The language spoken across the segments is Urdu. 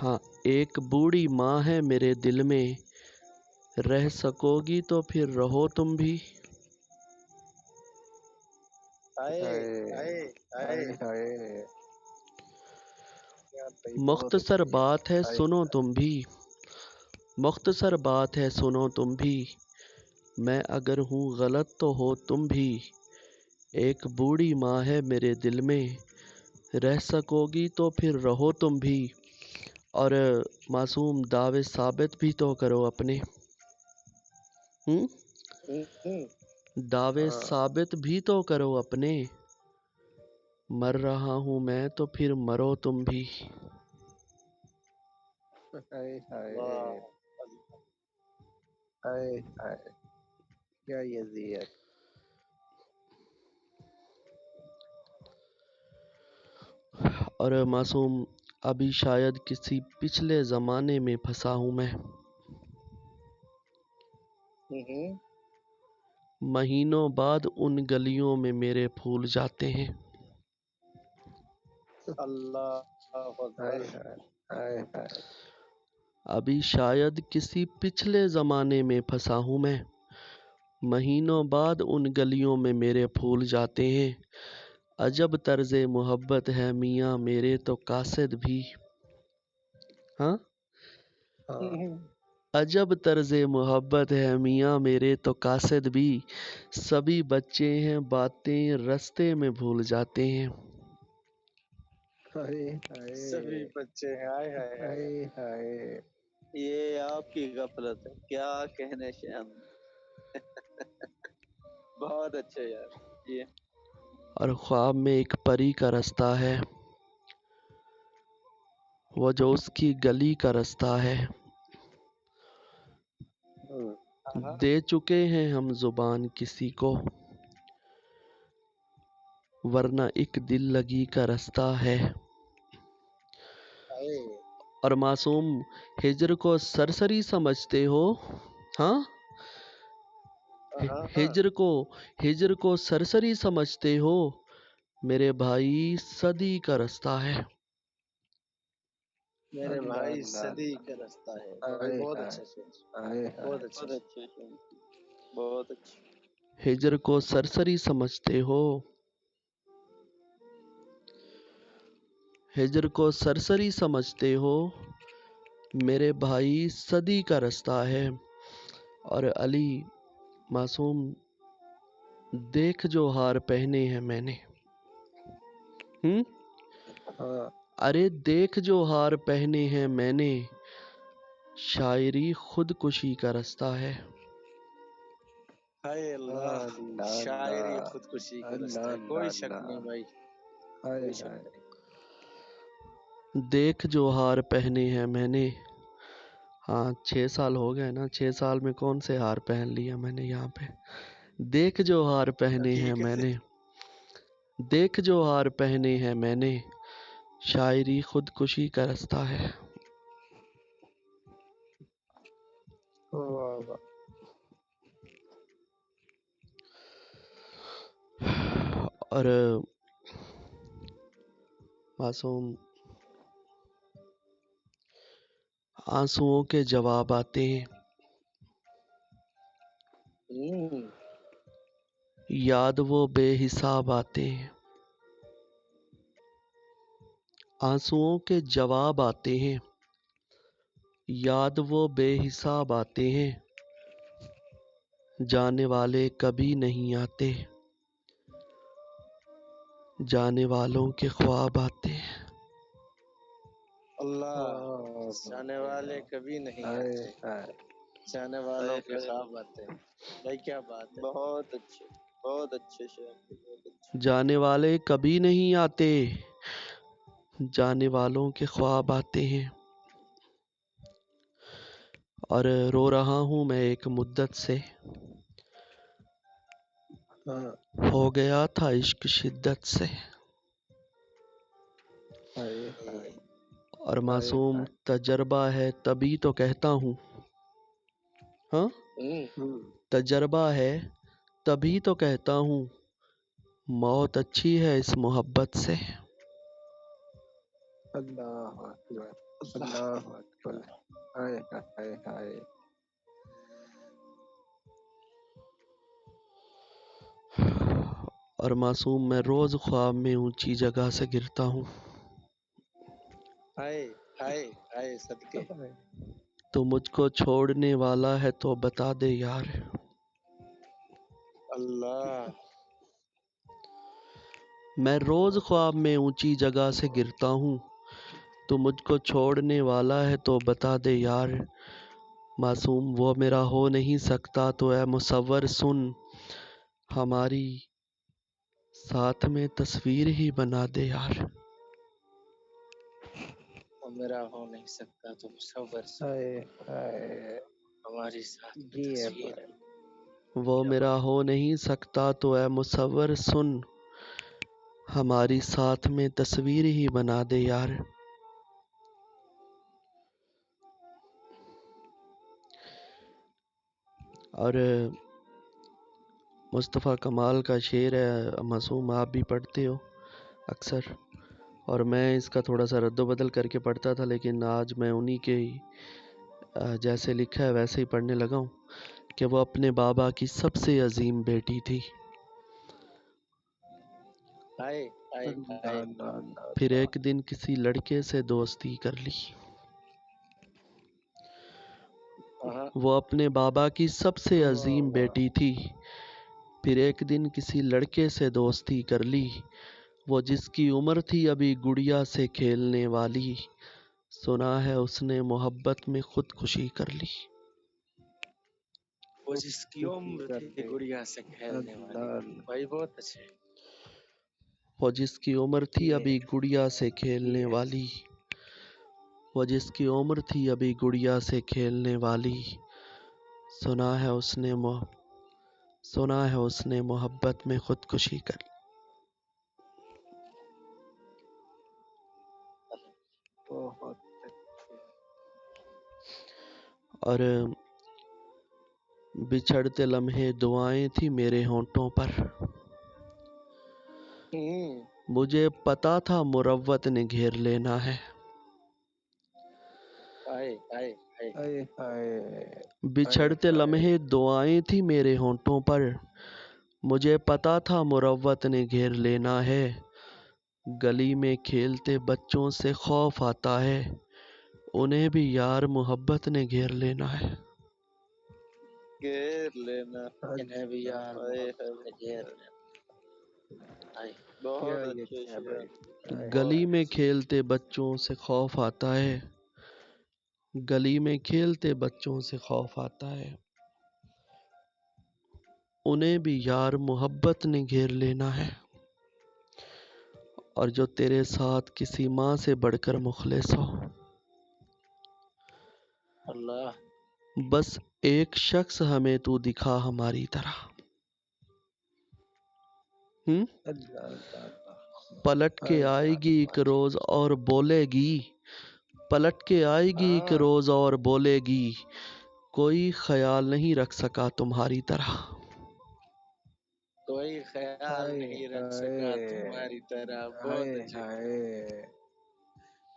ہاں، ایک بوڑھی ماں ہے میرے دل میں، رہ سکوگی تو پھر رہو تم بھی۔ ہائے ہائے ہائے ہائے ہائے ہائے، بھائی بہت مختصر اچھی ہے۔ بات ہے ہائے سنو تم بھی، مختصر بات ہے سنو تم بھی، میں اگر ہوں غلط تو ہو تم بھی۔ ایک بوڑھی ماں ہے میرے دل میں، رہ سکوگی تو پھر رہو تم بھی۔ اور معصوم دعوے ثابت بھی تو کرو اپنے، ہوں دعوے ہاں، ثابت بھی تو کرو اپنے، مر رہا ہوں میں تو پھر مرو تم بھی۔ ہائے ہائے واہ ہائے ہائے، کیا یزیت۔ اور معصوم ابھی شاید کسی پچھلے زمانے میں پھنسا ہوں میں، مہینوں بعد ان گلیوں میں میرے پھول جاتے ہیں۔ اللہ ہائے اکبر ہائے ہائے ہائے، ابھی شاید کسی پچھلے زمانے میں پھنسا ہوں میں، مہینوں بعد ان گلیوں میں میرے پھول جاتے ہیں۔ عجب طرز محبت ہے میاں میرے تو قاصد بھی، ہاں ہاں، عجب طرز محبت ہے میاں میرے تو قاصد بھی، سبھی بچے ہیں باتیں رستے میں بھول جاتے ہیں۔ ہائے ہائے سبھی بچے ہیں ہائے ہائے ہائے ہائے ہائے، یہ آپ کی غفلت ہے کیا کہنے شام بہت اچھے یار یہ اور خواب میں ایک پری کا رستہ ہے، وہ جو اس کی گلی کا رستہ ہے۔ دے چکے ہیں ہم زبان کسی کو، ورنہ ایک دل لگی کا رستہ ہے۔ ہائے اور معصوم ہجر کو سرسری سمجھتے ہو، ہاں ہاں ہجر کو سرسری سمجھتے ہو، میرے بھائی صدی کا رستہ ہے۔ میرے اللہ بھائی اللہ صدی اللہ، کا رستہ ہے بھائی ہائے بہت ہائے اچھا سوچ ہائے ہائے، بہت اچھے بہت اچھے ہجر کو سرسری سمجھتے ہو، ہجر کو سرسری سمجھتے ہو، میرے بھائی صدی کا رستہ ہے۔ اور علی معصوم دیکھ جو ہار پہنے ہیں میں نے، ہاں، ارے دیکھ جو ہار پہنے ہیں میں نے، شاعری خودکشی کا رستہ ہے۔ ہائے اللہ اللہ شاعری اللہ، خودکشی کا اللہ رستہ ہے اللہ کوئی شک اللہ، نہیں بھائی ہائے کوئی شک ہائے، نہیں دیکھ جو ہار پہنے ہیں میں نے، ہاں 6 سال ہو گئے نا، 6 سال میں کون سے ہار پہن لیا میں نے یہاں پہ۔ دیکھ جو ہار پہنے ہیں میں حقیقت نے، دیکھ جو ہار پہنے ہیں میں نے، شاعری خودکشی کا رستہ ہے۔ واہ واہ، اور معصوم آنسوؤں کے جواب آتے ہیں، یاد وہ بے حساب آتے ہیں۔ آنسوؤں کے جواب آتے ہیں، یاد وہ بے حساب آتے ہیں، جانے والے کبھی نہیں آتے، جانے والوں کے خواب آتے ہیں۔ اللہ جانے والے کبھی نہیں ہائے آتے ہائے، جانے والوں کے خواب آتے ہیں بھائی کیا بات ہے بہت اچھے شعر بہت اچھے جانے والے کبھی نہیں آتے، جانے والوں کے خواب آتے ہیں۔ اور رو رہا ہوں میں ایک مدت سے، ہاں، ہو گیا تھا عشق شدت سے۔ ہائے ہائے اور ہائے معصوم ہائے، تجربہ ہے تبھی تو کہتا ہوں، ہاں تجربہ ہے تبھی تو کہتا ہوں، موت اچھی ہے اس محبت سے۔ اللہ اکبر اللہ اکبر ہائے ہائے ہائے اور معصوم میں روز خواب میں اونچی جگہ سے گرتا ہوں، ہائے ہائے ہائے صدقے. تو مجھ کو چھوڑنے والا ہے تو بتا دے یار. اللہ. میں روز خواب میں اونچی جگہ سے گرتا ہوں، تو مجھ کو چھوڑنے والا ہے تو بتا دے یار. معصوم وہ میرا ہو نہیں سکتا تو اے مصور سن، ہماری ساتھ میں تصویر ہی بنا دے یار. وہ میرا ہو نہیں سکتا تو مصور سے ہائے ہائے ہماری ساتھ میں جی ہے تصویر بھائی. وہ میرا ہو نہیں سکتا تو اے مصور سن، ہماری ساتھ میں تصویر ہی بنا دے یار. اور مصطفیٰ کمال کا شعر ہے معصوم، آپ بھی پڑھتے ہو اکثر، اور میں اس کا تھوڑا سا رد و بدل کر کے پڑھتا تھا، لیکن آج میں انہی کے جیسے لکھا ہے ویسے ہی پڑھنے لگا ہوں کہ وہ اپنے بابا کی سب سے عظیم بیٹی تھی، ہائے ہائے اللہ ہائے. اللہ اللہ پھر ایک دن کسی لڑکے سے دوستی کر لی. ہاں. وہ اپنے بابا کی سب سے عظیم اللہ. بیٹی تھی، پھر ایک دن کسی لڑکے سے دوستی کر لی، وہ جس کی عمر تھی ابھی گڑیا سے کھیلنے والی، سنا ہے اس نے محبت میں خودکشی کر لی. وہ جس کی عمر تھی گڑیا سے کھیلنے والی. اللہ بھائی بہت اچھے. وہ جس کی عمر تھی یہ ابھی گڑیا سے کھیلنے والی، وہ جس کی عمر تھی ابھی گڑیا سے کھیلنے والی، سنا ہے اس نے محبت میں خودکشی کر لی. بہت اور بچھڑتے لمحے دعائیں تھی میرے ہونٹوں پر، مجھے پتا تھا مروت نے گھیر لینا ہے. ہائے ہائے ہائے. ہائے ہائے بچھڑتے لمحے دعائیں تھی میرے ہونٹوں پر، مجھے پتا تھا مروت نے گھیر لینا ہے. گلی میں کھیلتے بچوں سے خوف آتا ہے، انہیں بھی یار محبت نے گھیر لینا ہے. گھیر لینا. انہیں بھی یار محبت نے گھیر لینا. ہائے. بہت اچھے شعر. گلی میں کھیلتے بچوں سے خوف آتا ہے، گلی میں کھیلتے بچوں سے خوف آتا ہے، انہیں بھی یار محبت نے گھیر لینا ہے. اور جو تیرے ساتھ کسی ماں سے بڑھ کر مخلص ہو، اللہ. بس ایک شخص ہمیں تو دکھا ہماری طرح. پلٹ کے آئے گی ایک روز اور بولے گی، پلٹ کے آئے گی ایک روز اور بولے گی، کوئی خیال نہیں رکھ سکا تمہاری طرح. کوئی خیال نہیں رکھ سکا تمہاری طرح. بہت اچھے.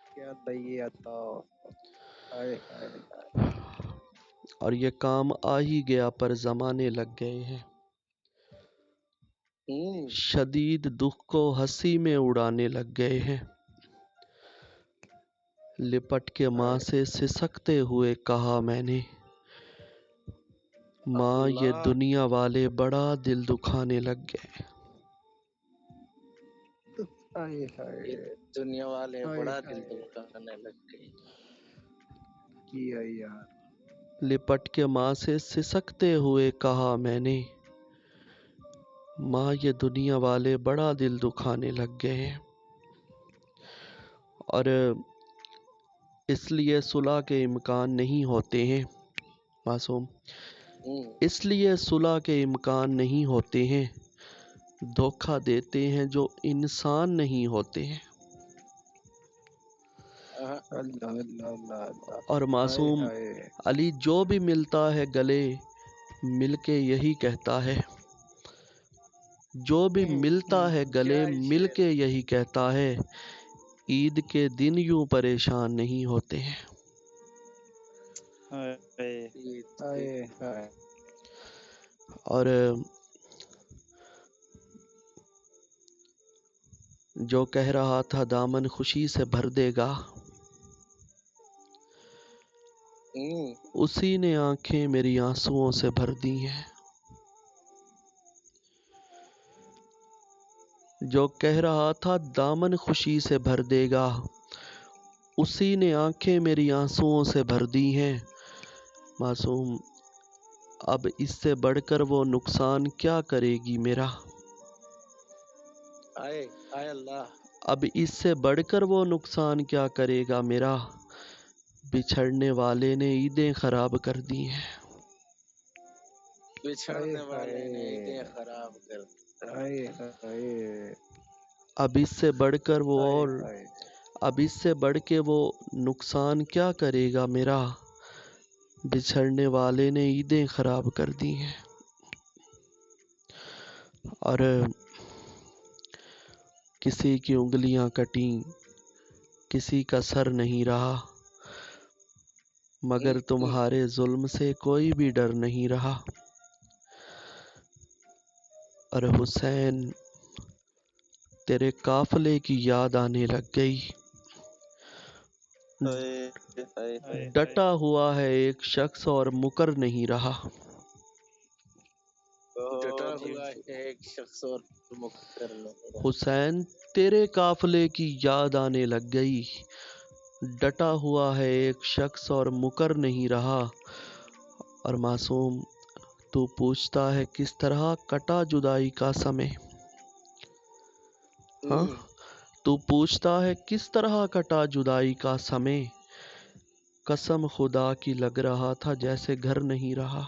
کیا دئیے عطا. ہائے ہائے. اور یہ کام آ ہی گیا پر زمانے لگ گئے ہیں، شدید دکھ کو ہنسی میں اڑانے لگ گئے ہیں. لپٹ کے ماں سے سسکتے ہوئے کہا میں نے، ماں یہ دنیا والے بڑا دل دکھانے لگ گئے. یہ دنیا والے بڑا دل دکھانے لگ گئے. لپٹ کے ماں سے سسکتے ہوئے کہا میں نے، ماں یہ دنیا والے بڑا دل دکھانے لگ گئے ہیں. اور اس لیے صلح کے امکان نہیں ہوتے ہیں معصوم، اس لیے صلح کے امکان نہیں ہوتے ہیں، دھوکہ دیتے ہیں جو انسان نہیں ہوتے ہیں. اور معصوم علی جو بھی ملتا ہے گلے مل کے یہی کہتا ہے، جو بھی ملتا ہے گلے مل کے یہی کہتا ہے، عید کے دن یوں پریشان نہیں ہوتے ہیں۔ ہائے ہائے اور جو کہہ رہا تھا دامن خوشی سے بھر دے گا، اسی نے آنکھیں میری آنسوؤں سے بھر دی ہیں۔ جو کہہ رہا تھا دامن خوشی سے بھر دے گا، اسی نے آنکھیں میری آنسوؤں سے بھر دی ہیں۔ معصوم، اب اس سے بڑھ کر وہ نقصان کیا کرے گی میرا؟ آئے اللہ، اب اس سے بڑھ کر وہ نقصان کیا کرے گا میرا؟ بچھڑنے والے نے عیدیں خراب کر دی ہیں۔ بچھڑنے والے نے عیدیں خراب کر دی۔ ہائے ہائے اب اس سے بڑھ کر وہ اور ہائے اب اس سے بڑھ کے وہ نقصان کیا کرے گا میرا؟ بچھڑنے والے نے عیدیں خراب کر دی ہیں۔ اور کسی کی انگلیاں کٹیں، کسی کا سر نہیں رہا، مگر تمہارے ظلم سے کوئی بھی ڈر نہیں رہا۔ اور حسین، تیرے قافلے کی یاد آنے لگ گئی۔ ڈٹا ہوا ہے ایک شخص اور مکر نہیں رہا۔ ڈٹا ہوا ہے ایک شخص اور مکر نہیں رہا۔ حسین، تیرے قافلے کی یاد آنے لگ گئی۔ ڈٹا ہوا ہے ایک شخص اور مکر نہیں رہا۔ اور معصوم، تو پوچھتا ہے کس طرح کٹا جدائی کا سمے؟ ہاں، تو پوچھتا ہے کس طرح کٹا جدائی کا سمے؟ قسم خدا کی لگ رہا تھا جیسے گھر نہیں رہا۔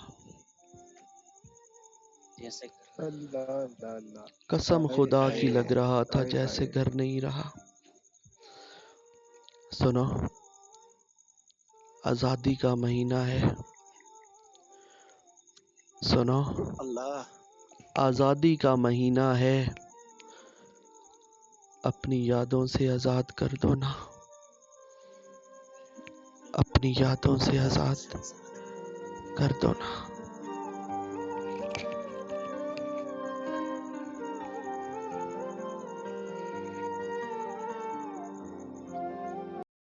اللہ اللہ اللہ قسم خدا کی لگ رہا تھا جیسے گھر نہیں رہا۔ سنو، آزادی کا مہینہ ہے۔ سنو، اللہ، آزادی کا مہینہ ہے۔ اپنی یادوں سے آزاد کر دو نا، اپنی یادوں سے آزاد کر دو نا۔